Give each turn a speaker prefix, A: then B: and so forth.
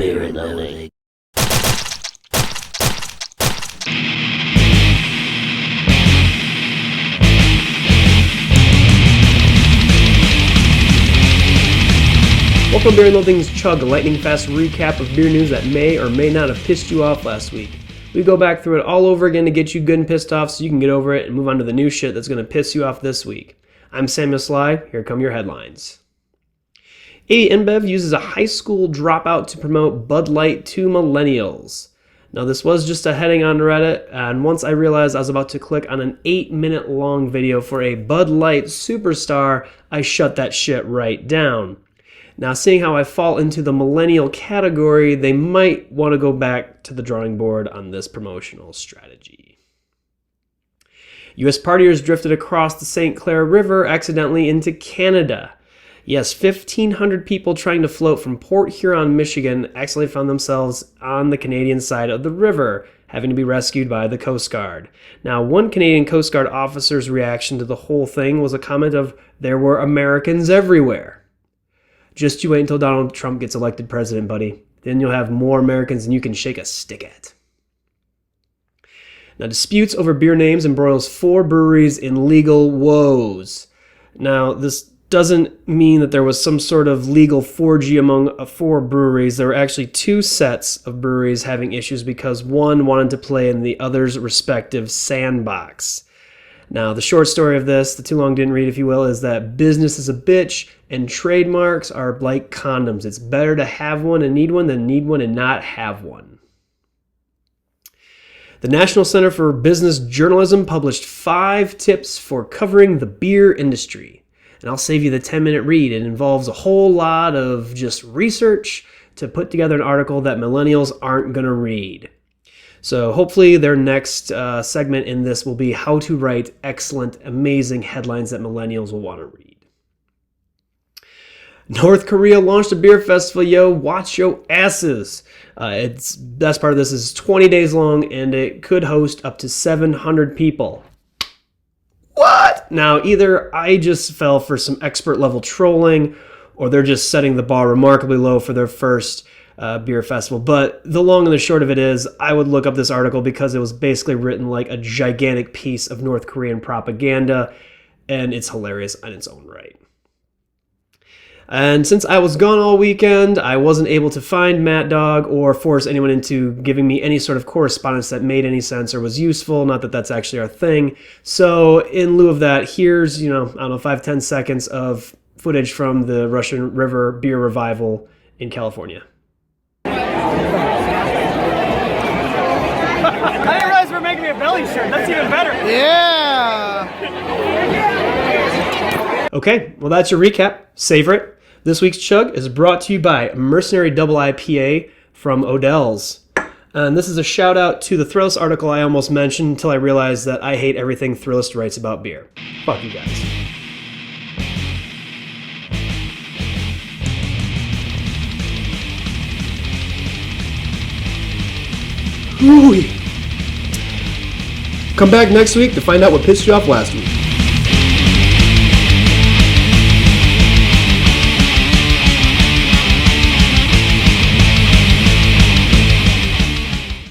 A: Spirit loading.
B: Welcome to BnL's Chug, a lightning-fast recap of beer news that may or may not have pissed you off last week. We go back through it all over again to get you good and pissed off so you can get over it and move on to the new shit that's going to piss you off this week. I'm Samuel Sly, here come your headlines. 80 InBev uses a high school dropout to promote Bud Light to millennials. Now this was just a heading on Reddit, and once I realized I was about to click on an 8-minute long video for a Bud Light superstar, I shut that shit right down. Now, seeing how I fall into the millennial category, they might want to go back to the drawing board on this promotional strategy. U.S. partiers drifted across the St. Clair River accidentally into Canada. Yes, 1,500 people trying to float from Port Huron, Michigan, accidentally found themselves on the Canadian side of the river, having to be rescued by the Coast Guard. Now, one Canadian Coast Guard officer's reaction to the whole thing was a comment of, "There were Americans everywhere." Just you wait until Donald Trump gets elected president, buddy. Then you'll have more Americans than you can shake a stick at. Now, disputes over beer names embroils 4 breweries in legal woes. Now, this doesn't mean that there was some sort of legal 4G among 4 breweries. There were actually 2 sets of breweries having issues because one wanted to play in the other's respective sandbox. Now, the short story of this, the too long didn't read, if you will, is that business is a bitch and trademarks are like condoms. It's better to have one and need one than need one and not have one. The National Center for Business Journalism published 5 tips for covering the beer industry. And I'll save you the 10-minute read. It involves a whole lot of just research to put together an article that millennials aren't going to read. So hopefully their next segment in this will be how to write excellent, amazing headlines that millennials will want to read. North Korea launched a beer festival, yo. Watch your asses. Best part of this is 20 days long, and it could host up to 700 people. What? Now, either I just fell for some expert level trolling, or they're just setting the bar remarkably low for their first beer festival. But the long and the short of it is, I would look up this article because it was basically written like a gigantic piece of North Korean propaganda, and it's hilarious on its own right. And since I was gone all weekend, I wasn't able to find Matt Dog or force anyone into giving me any sort of correspondence that made any sense or was useful. Not that that's actually our thing. So in lieu of that, here's, 5-10 seconds of footage from the Russian River beer revival in California.
C: I didn't realize we're making me a belly shirt. That's even better.
D: Yeah.
B: Okay, well that's your recap. Savor it. This week's Chug is brought to you by Mercenary Double IPA from BnL's. And this is a shout out to the Thrillist article I almost mentioned until I realized that I hate everything Thrillist writes about beer. Fuck you guys. Come back next week to find out what pissed you off last week.